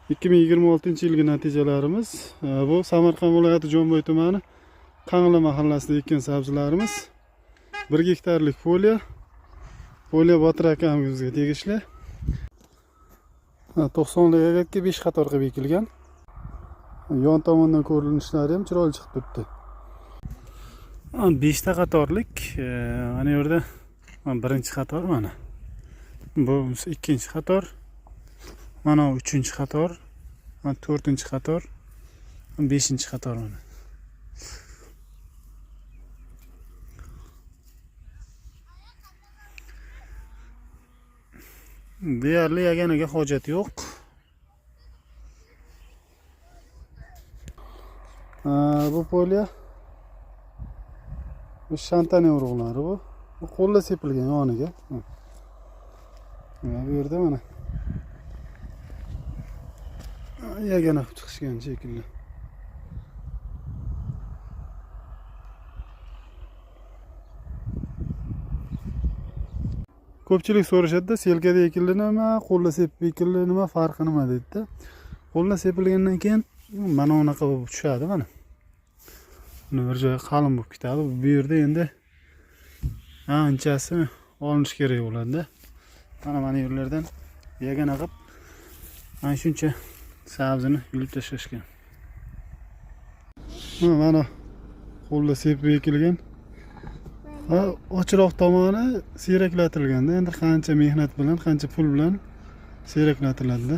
2026-yilgi natijalarimiz. Bu Samarqand viloyati Jomboy tumani Qang'ili mahallasida ekkan sabzilarimiz. 1 gektarlik foliya. Foliya Botir akamizga tegishli. 90lik agatga 5 qator qilib ekilgan. Yon tomondan ko'rinishlari ham chiroyli chiqib turibdi. 5 ta qatorlik, mana bu yerda birinchi qator mana. Bu ikkinchi qator. Mana 3-qator, mana 4-qator, 5-qator mana. Deyarli yaganiga hojat yo'q. Bu foliya bu shantane urug'lari bu. Bu qo'lda sepilgan yoniga. Bu yerda mana yagana chiqishgan shekilli. Ko'pchilik so'rashadi, selkada ekildi nima, qo'lda sepib ekildi nima, farqi nima deydi-da. Qo'lda sepilgandan keyin mana unaqa bo'lib tushadi mana. Buni bir joyi qalin bo'lib ketadi. Bu yerda endi anchasi olinish kerak bo'ladi-da. Mana yerlardan yagana qilib mana shuncha sabzini yulib tashlashgan. Mana qo'lda sepib ekilgan. Ochiroq tomoni siyraklatilganda, endi qancha mehnat bilan, qancha pul bilan siyraklatiladi-da.